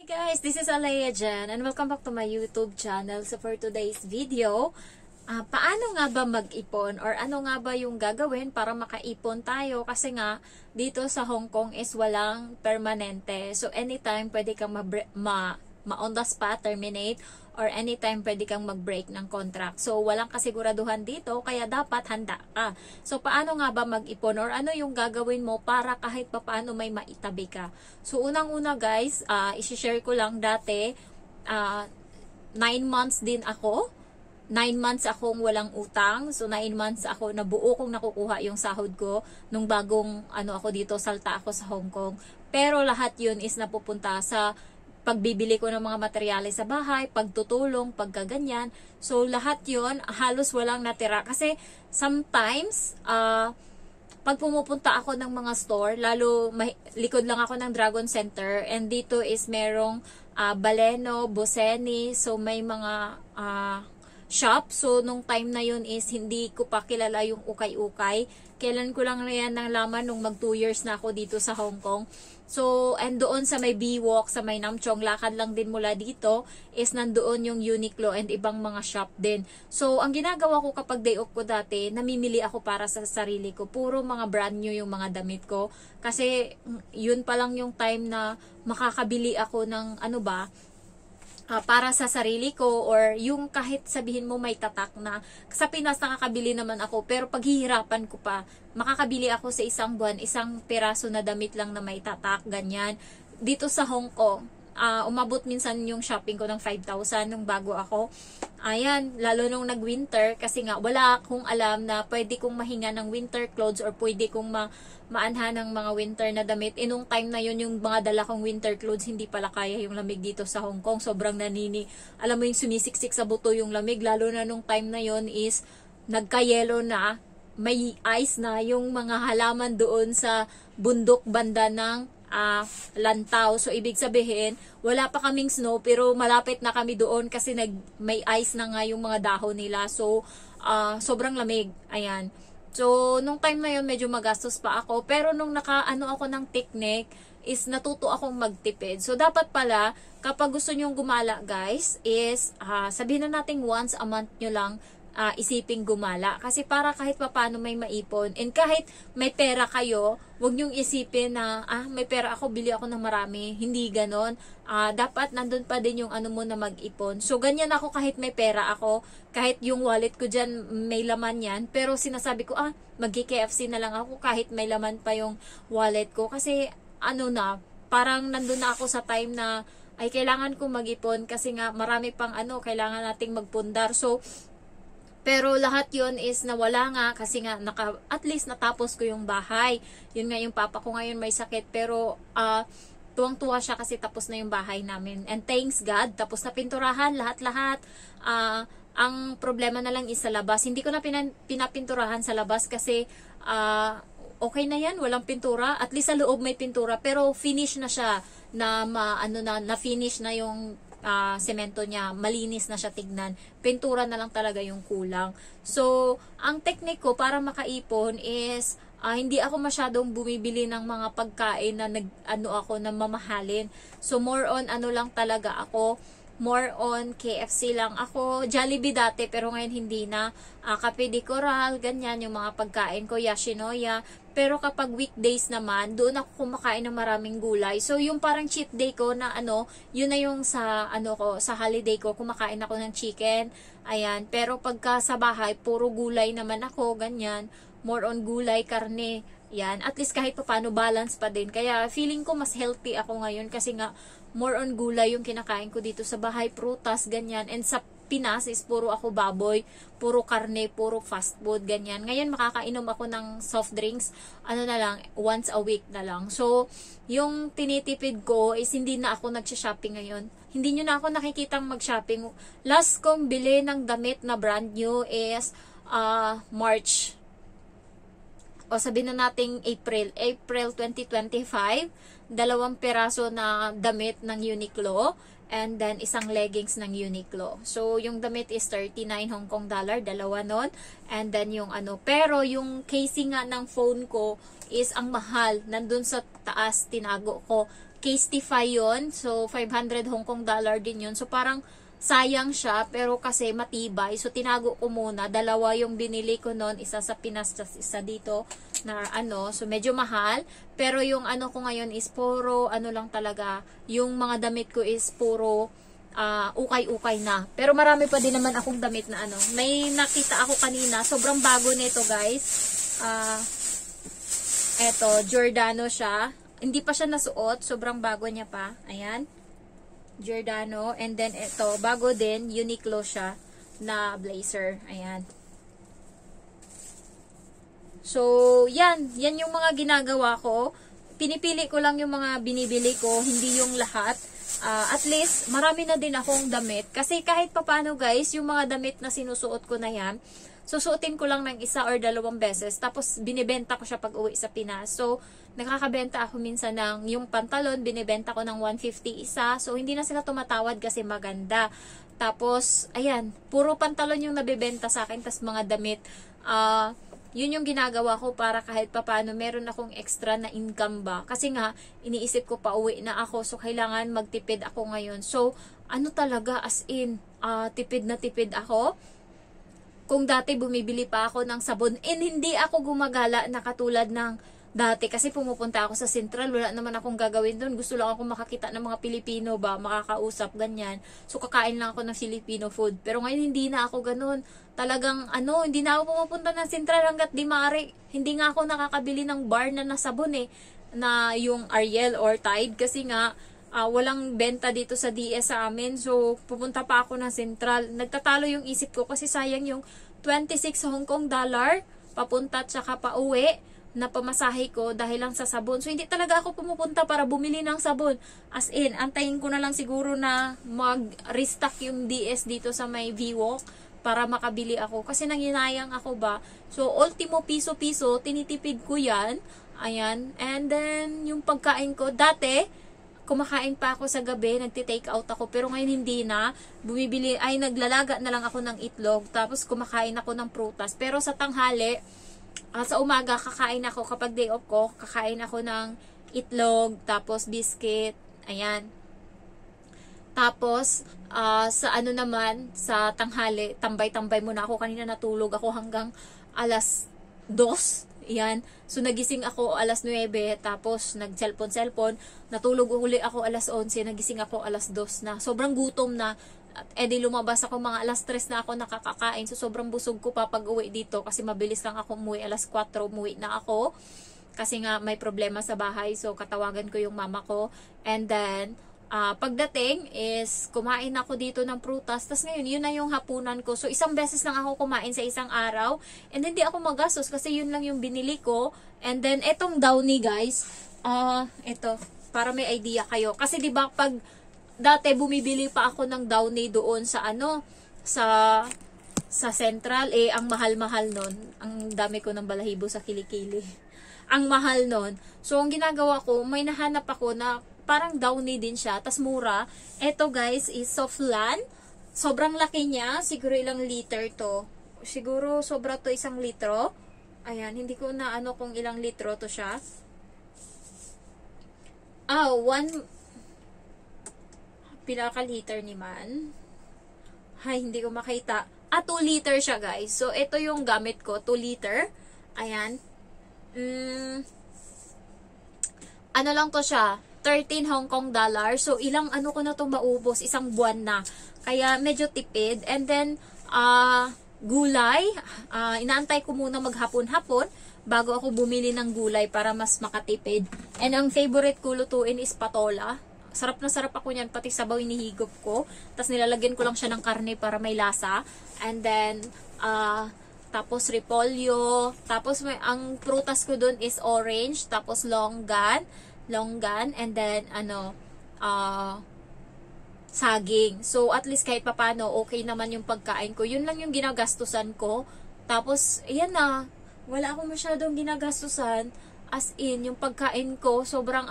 Hey guys, this is Alea Jan and welcome back to my YouTube channel. So for today's video, paano nga ba mag-ipon or ano nga ba yung gagawin para makaipon tayo? Kasi nga dito sa Hong Kong is walang permanente. So anytime pwede kang on the spot terminate or anytime pwede kang mag-break ng contract. So walang kasiguraduhan dito kaya dapat handa ka. So paano nga ba mag-ipon or ano yung gagawin mo para kahit papaano may maitabi ka? So unang-una guys, i-share ko lang dati 9 months din ako. 9 months akong walang utang. So 9 months ako na buo kong nakukuha yung sahod ko nung bagong ako dito, salta ako sa Hong Kong. Pero lahat yun is napupunta sa pagbibili ko ng mga materyales sa bahay, pagtutulong, pagkaganyan. So lahat yun halos walang natira kasi sometimes pag pumupunta ako ng mga store, lalo likod lang ako ng Dragon Center and dito is merong Baleno, Boseni, so may mga shop. So nung time na yun is hindi ko pa kilala yung ukay-ukay. Kailan ko lang yan nalaman nung mag 2 years na ako dito sa Hong Kong. So, and doon sa may B-Walk, sa may Nam Chong, lakad lang din mula dito, is nandoon yung Uniqlo and ibang mga shop din. So, ang ginagawa ko kapag day off ko dati, namimili ako para sa sarili ko. Puro mga brand new yung mga damit ko. Kasi, yun pa lang yung time na makakabili ako ng para sa sarili ko or yung kahit sabihin mo may tatak na sa Pinas nakakabili naman ako pero paghihirapan ko pa makakabili ako sa isang buwan isang piraso na damit lang na may tatak ganyan. Dito sa Hong Kong umabot minsan yung shopping ko ng 5,000 nung bago ako. Ayan, lalo nung nag-winter kasi nga wala akong alam na pwede kong mahinga ng winter clothes or pwede kong maanha ng mga winter na damit. Nung time na yun, yung mga dala kong winter clothes, hindi pala kaya yung lamig dito sa Hong Kong. Sobrang nanini. Alam mo yung sumisiksik sa buto yung lamig, lalo na nung time na yun is nagka-yellow na, may ice na yung mga halaman doon sa bundok banda ng Lantau. So, ibig sabihin, wala pa kaming snow, pero malapit na kami doon kasi may ice na nga yung mga dahon nila. So, sobrang lamig. Ayan. So, nung time na yun, medyo magastos pa ako. Pero nung ako ng technique, is natuto akong magtipid. So, dapat pala, kapag gusto nyong gumala, guys, is, sabihin na natin once a month nyo lang, isiping gumala. Kasi para kahit papano may maipon. And kahit may pera kayo, wag nyong isipin na, may pera ako, bili ako ng marami. Hindi ganon. Dapat nandun pa din yung ano mo na mag-ipon. So, ganyan ako kahit may pera ako. Kahit yung wallet ko dyan, may laman yan. Pero sinasabi ko, mag-KFC na lang ako kahit may laman pa yung wallet ko. Kasi, parang nandun na ako sa time na, ay kailangan kong mag-ipon kasi nga marami pang kailangan nating magpundar. So, pero lahat yon is nawala nga kasi nga at least natapos ko yung bahay. Yun nga yung papa ko ngayon may sakit pero tuwang-tuwa siya kasi tapos na yung bahay namin. And thanks God, tapos na pinturahan lahat-lahat. Ang problema na lang is sa labas. Hindi ko na pinapinturahan sa labas kasi okay na yan, walang pintura. At least sa loob may pintura pero finish na siya na na-finish na yung semento niya, malinis na siya tignan. Pintura na lang talaga yung kulang. So, ang technique ko para makaipon is hindi ako masyadong bumibili ng mga pagkain na na mamahalin. So, more on lang talaga ako. More on KFC lang ako. Jollibee dati pero ngayon hindi na. Cafe de Coral, ganyan yung mga pagkain ko, Yoshinoya. Pero kapag weekdays naman, doon ako kumakain ng maraming gulay. So, yung parang cheat day ko na yun na yung sa sa holiday ko, kumakain ako ng chicken. Ayan. Pero pagka sa bahay, puro gulay naman ako, ganyan. More on gulay, karne. Yan. At least kahit paano balance pa din. Kaya feeling ko mas healthy ako ngayon kasi nga more on gulay yung kinakain ko dito sa bahay, prutas, ganyan. And sa Pinas is puro ako baboy, puro karne, puro fast food, ganyan. Ngayon makakainom ako ng soft drinks, na lang, once a week na lang. So, yung tinitipid ko is hindi na ako nagsha-shopping ngayon. Hindi nyo na ako nakikitang mag-shopping. Last kong bili ng damit na brand new is March. O sabihin na nating April 2025, 2 piraso na damit ng Uniqlo and then isang leggings ng Uniqlo. So yung damit is 39 Hong Kong dollar, dalawa nun. And then yung pero yung casing nga ng phone ko is ang mahal. Nandun sa taas, tinago ko. Casetify yun. So, 500 Hong Kong dollar din yun. So, parang sayang siya, pero kasi matibay. So, tinago ko muna. Dalawa yung binili ko noon. Isa sa Pinas, isa dito na ano. So, medyo mahal. Pero yung ano ko ngayon is puro, ano lang talaga. Yung mga damit ko is puro ukay-ukay na. Pero marami pa din naman akong damit na ano. May nakita ako kanina. Sobrang bago nito, guys. Eto, Giordano siya. Hindi pa siya nasuot. Sobrang bago niya pa. Ayan. Giordano. And then, ito, bago din. Uniqlo siya na blazer. Ayan. So, yan. Yan yung mga ginagawa ko. Pinipili ko lang yung mga binibili ko. Hindi yung lahat. At least, marami na din akong damit. Kasi kahit papano, guys, yung mga damit na sinusuot ko na yan, susuotin ko lang ng isa or dalawang beses. Tapos, binibenta ko siya pag uwi sa Pinas. So, nakakabenta ako minsan ng yung pantalon, binibenta ko ng 150 isa. So, hindi na sila tumatawad kasi maganda. Tapos, ayan, puro pantalon yung nabibenta sa akin, tas mga damit. Yun yung ginagawa ko para kahit papaano meron akong extra na income ba. Kasi nga, iniisip ko pa uwi na ako. So, kailangan magtipid ako ngayon. So, ano talaga, as in, tipid na tipid ako. Kung dati bumibili pa ako ng sabon, hindi ako gumagala na katulad ng dati kasi pumupunta ako sa Central, wala naman akong gagawin doon. Gusto lang ako makakita ng mga Pilipino ba, makakausap, ganyan. So, kakain lang ako ng Filipino food. Pero ngayon, hindi na ako ganun. Talagang, hindi na ako pumupunta ng Central hanggat di maaari. Hindi nga ako nakakabili ng bar na sabon na yung Ariel or Tide. Kasi nga, walang benta dito sa DS sa amin. So, pupunta pa ako ng Central. Nagtatalo yung isip ko kasi sayang yung 26 Hong Kong dollar papunta at saka pa uwi na pamasahe ko dahil lang sa sabon. So, hindi talaga ako pumupunta para bumili ng sabon. As in, antayin ko na lang siguro na mag-restock yung DS dito sa may V-Walk para makabili ako. Kasi nanginayang ako ba. So, ultimo piso-piso, tinitipid ko yan. Ayan. And then, yung pagkain ko, dati, kumakain pa ako sa gabi, nagti-take out ako. Pero ngayon hindi na. Naglalaga na lang ako ng itlog. Tapos, kumakain ako ng prutas. Pero sa tanghali, sa umaga, kakain ako, kapag day off ko, kakain ako ng itlog, tapos biscuit, ayan. Tapos, sa ano naman, sa tanghali, tambay-tambay muna ako. Kanina natulog ako hanggang alas 2, ayan. So, nagising ako alas 9, tapos nag-cellphone, natulog uli ako alas 11, nagising ako alas 2 na. Sobrang gutom na. At di lumabas ako mga alas 3 na ako nakakakain. So, sobrang busog ko pa pag uwi dito. Kasi mabilis lang ako umuwi. Alas 4 umuwi na ako. Kasi nga may problema sa bahay. So, katawagan ko yung mama ko. And then, pagdating is kumain ako dito ng prutas. Tapos ngayon, yun na yung hapunan ko. So, isang beses lang ako kumain sa isang araw. And hindi ako magastos kasi yun lang yung binili ko. And then, etong Downy guys. Ito, para may idea kayo. Kasi diba pag dati bumibili pa ako ng Downy doon sa sa Central, ang mahal-mahal nun. Ang dami ko ng balahibo sa kilikili. Ang mahal nun. So, ang ginagawa ko, may nahanap ako na parang Downy din siya, tas mura. Ito guys is Softland. Sobrang laki niya. Siguro ilang liter to. Siguro sobra to 1 litro. Ayan, hindi ko na ano kung ilang litro to siya. 1 pinaka-liter ni man. Ay, hindi ko makita. 2 liter siya, guys. So, ito yung gamit ko. 2 liter. Ayan. Ano lang to siya? 13 Hong Kong dollar. So, ilang ano ko na itong maubos? Isang buwan na. Kaya, medyo tipid. And then, gulay. Inaantay ko muna maghapon-hapon bago ako bumili ng gulay para mas makatipid. And ang favorite ko lutuin is patola. Sarap na sarap ako niyan, pati sabaw inihigop ko. Tapos nilalagyan ko lang siya ng karne para may lasa. And then, tapos repolyo. Tapos ang prutas ko dun is orange. Tapos longgan. And then, saging. So, at least kahit papano, okay naman yung pagkain ko. Yun lang yung ginagastusan ko. Tapos, ayan na. Wala akong masyadong ginagastusan. As in, yung pagkain ko, sobrang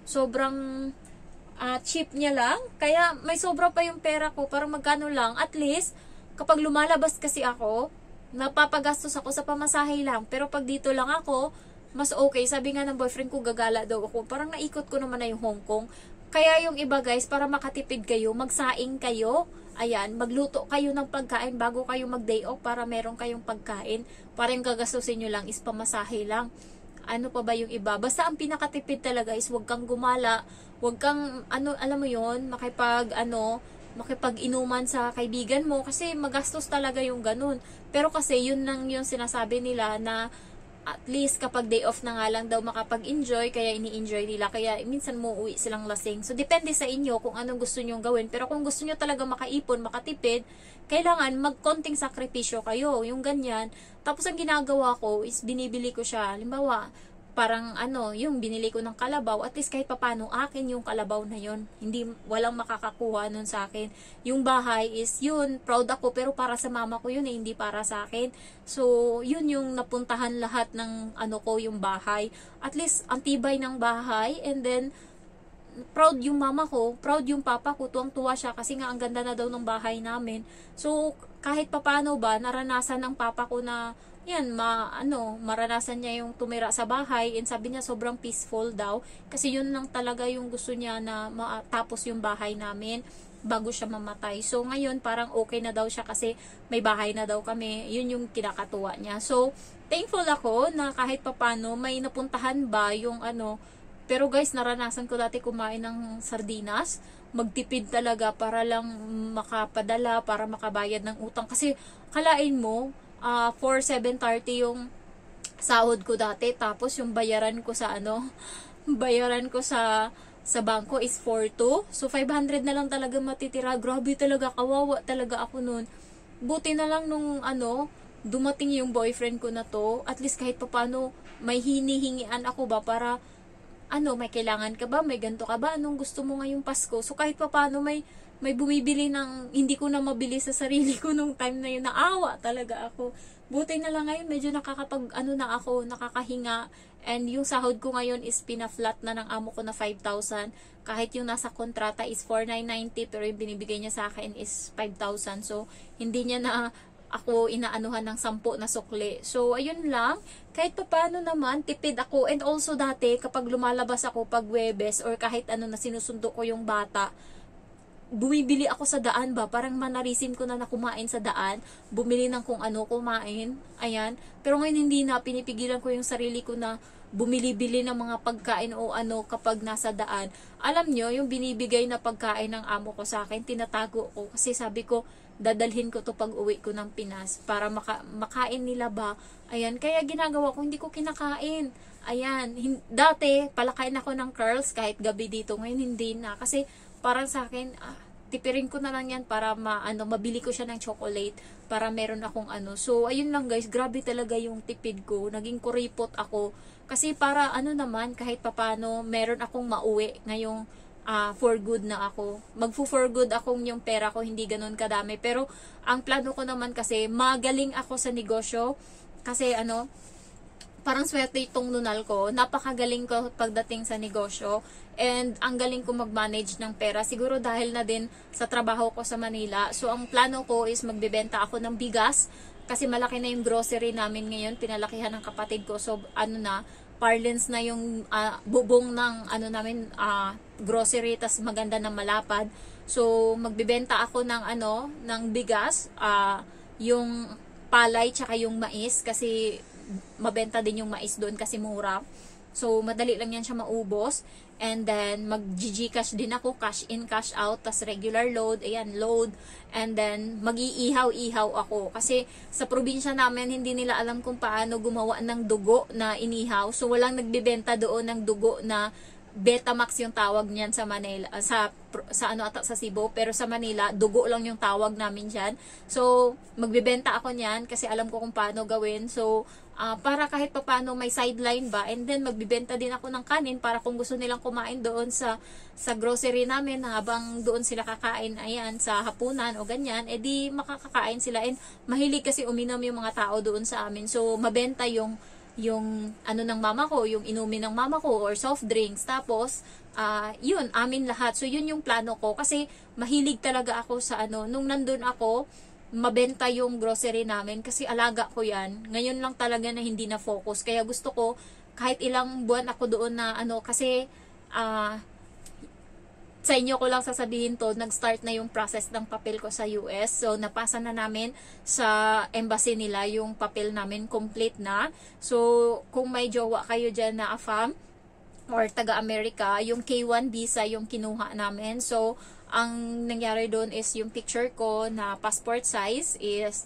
sobrang cheap niya lang. Kaya may sobra pa yung pera ko para magkano lang. At least, kapag lumalabas kasi ako, napapagastos ako sa pamasahe lang. Pero pag dito lang ako, mas okay. Sabi nga ng boyfriend ko, gagala daw ako. Parang naikot ko naman na yung Hong Kong. Kaya yung iba guys, para makatipid kayo, magsaing kayo. Ayan, magluto kayo ng pagkain bago kayo mag-day off para meron kayong pagkain. Para yung gagastusin nyo lang is pamasahe lang. Ano pa ba yung iba? Basta ang pinakatipid talaga is huwag kang gumala. Huwag kang, alam mo yon, makipag-inuman sa kaibigan mo kasi magastos talaga yung ganun. Pero kasi yun lang yung sinasabi nila na at least kapag day off na nga lang daw makapag-enjoy, kaya ini-enjoy nila, kaya minsan mo uwi silang lasing. So depende sa inyo kung anong gusto nyong gawin, pero kung gusto nyo talaga makaipon, makatipid, kailangan magkonting sakripisyo kayo, yung ganyan. Tapos ang ginagawa ko is binibili ko siya, halimbawa parang yung binili ko ng kalabaw, at least kahit papano akin yung kalabaw na yon. Hindi, walang makakakuha nun sa akin. Yung bahay is yun, proud ako, pero para sa mama ko yun hindi para sa akin. So, yun yung napuntahan lahat ng yung bahay. At least, ang tibay ng bahay, and then, proud yung mama ko, proud yung papa ko, tuwang-tuwa siya kasi nga ang ganda na daw ng bahay namin. So, kahit papano ba, naranasan ng papa ko na yan, maranasan niya yung tumira sa bahay, and sabi niya sobrang peaceful daw kasi yun lang talaga yung gusto niya, na matapos yung bahay namin bago siya mamatay. So ngayon parang okay na daw siya kasi may bahay na daw kami. Yun yung kinakatuwa niya. So thankful ako na kahit papano may napuntahan ba yung pero guys, naranasan ko dati kumain ng sardinas, magtipid talaga para lang makapadala, para makabayad ng utang. Kasi kalain mo, 4,730 yung sahod ko dati, tapos yung bayaran ko sa bayaran ko sa bangko is 4,200. So 500 na lang talaga matitira. Grabe talaga, kawawa talaga ako noon. Buti na lang nung dumating yung boyfriend ko na to, at least kahit papaano may hinihingian ako ba para may kailangan ka ba, may ganto ka ba, anong gusto mo ngayong Pasko. So kahit papaano may bumibili ng hindi ko na mabili sa sarili ko nung time na yun. Naawa talaga ako. Buti na lang ngayon, medyo nakakahinga. And yung sahod ko ngayon is pina-flat na ng amo ko na 5,000. Kahit yung nasa kontrata is 4,990, pero yung binibigay niya sa akin is 5,000. So, hindi niya na ako inaanuhan ng 10 na sukli. So, ayun lang. Kahit paano naman, tipid ako. And also dati, kapag lumalabas ako pag Webes or kahit na sinusundo ko yung bata, bumibili ako sa daan ba, parang manarisim ko na kumain sa daan, bumili ng kung kumain, ayan. Pero ngayon hindi na, pinipigilan ko yung sarili ko na bumili-bili ng mga pagkain o kapag nasa daan. Alam nyo, yung binibigay na pagkain ng amo ko sa akin, tinatago ko, kasi sabi ko, dadalhin ko to pag uwi ko ng Pinas, para makain nila ba, ayan. Kaya ginagawa ko, hindi ko kinakain, ayan. Dati, palakain ako ng curls, kahit gabi dito, ngayon hindi na, kasi parang sa akin, tipirin ko na lang yan para mabili ko siya ng chocolate para meron akong So, ayun lang guys, grabe talaga yung tipid ko. Naging kuripot ako. Kasi para naman, kahit papano, meron akong mauwi ngayong for good na ako. For good akong yung pera ko, hindi ganun kadami. Pero, ang plano ko naman kasi, magaling ako sa negosyo. Kasi parang swerte itong nunal ko. Napakagaling ko pagdating sa negosyo. And ang galing ko mag-manage ng pera. Siguro dahil na din sa trabaho ko sa Manila. So, ang plano ko is magbebenta ako ng bigas. Kasi malaki na yung grocery namin ngayon. Pinalakihan ng kapatid ko. So, parlance na yung bubong ng namin, grocery. Tas maganda na malapad. So, magbebenta ako ng ng bigas. Yung palay tsaka yung mais. Kasi mabenta din yung mais doon kasi mura. So, madali lang yan siya maubos. And then, mag-GCash din ako, cash in, cash out, tas regular load, ayan, load. And then, mag-iihaw-ihaw ako. Kasi, sa probinsya namin, hindi nila alam kung paano gumawa ng dugo na inihaw. So, walang nagbibenta doon ng dugo na Betamax yung tawag niyan sa Manila, sa Cebu, pero sa Manila, dugo lang yung tawag namin diyan. So, magbebenta ako niyan kasi alam ko kung paano gawin. So, para kahit papaano may sideline ba, and then magbibenta din ako ng kanin para kung gusto nilang kumain doon sa grocery namin habang doon sila kakain, ayan, sa hapunan o ganyan, edi makakakain sila. And mahilig kasi uminom yung mga tao doon sa amin. So, mabenta yung ng mama ko, yung inumin ng mama ko or soft drinks. Tapos, yun, amin lahat. So, yun yung plano ko. Kasi, mahilig talaga ako sa nung nandun ako, mabenta yung grocery namin. Kasi, alaga ko yan. Ngayon lang talaga na hindi na focus. Kaya, gusto ko, kahit ilang buwan ako doon na ano, kasi sa inyo ko lang sasabihin to, nag-start na yung process ng papel ko sa US. So, napasa na namin sa embassy nila yung papel namin, complete na. So, kung may jowa kayo dyan na AFAM or taga-America, yung K1 visa yung kinuha namin. So, ang nangyari doon is yung picture ko na passport size is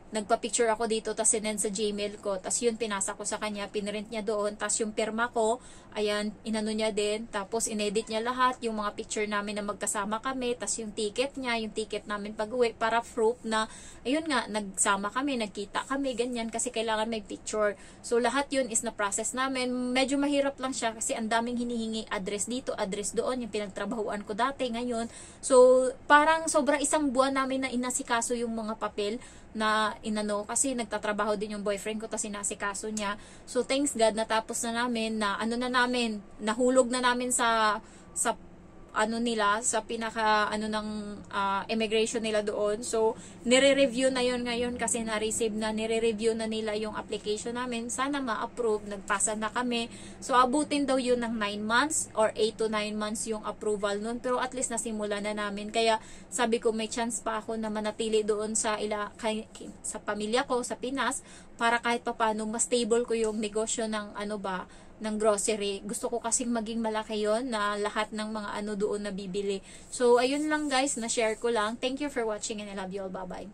nagpa-picture ako dito, tas sinend sa Gmail ko, tas yun pinasa ko sa kanya, pinrint niya doon, tas yung pirma ko, ayan, inano niya din, tapos inedit niya lahat, yung mga picture namin na magkasama kami, tas yung ticket niya, yung ticket namin pag-uwi, para proof na, ayun nga, nagsama kami, nagkita kami, ganyan, kasi kailangan may picture. So, lahat yun is na-process namin. Medyo mahirap lang siya, kasi ang daming hinihingi, address dito, address doon, yung pinagtrabahuan ko dati, ngayon. So, parang sobrang isang buwan namin na inasikaso yung mga papel, na inano, kasi nagtatrabaho din yung boyfriend ko, tas inasikaso niya. So thanks God, natapos na namin, na ano na namin, nahulog na namin sa ano nila, sa pinaka ano ng immigration nila doon. So nire-review na yon ngayon, kasi na-receive na, nire-review na nila yung application namin, sana ma-approve, nagpasa na kami. So abutin daw yun ng 9 months or 8 to 9 months yung approval nun, pero at least nasimula na namin. Kaya sabi ko, may chance pa ako na manatili doon sa sa pamilya ko sa Pinas, para kahit papaano mas stable ko yung negosyo ng ano ba, ng grocery. Gusto ko kasing maging malaki yon, na lahat ng mga ano doon na bibili. So ayun lang guys, na share ko lang. Thank you for watching and I love you all. Bye bye.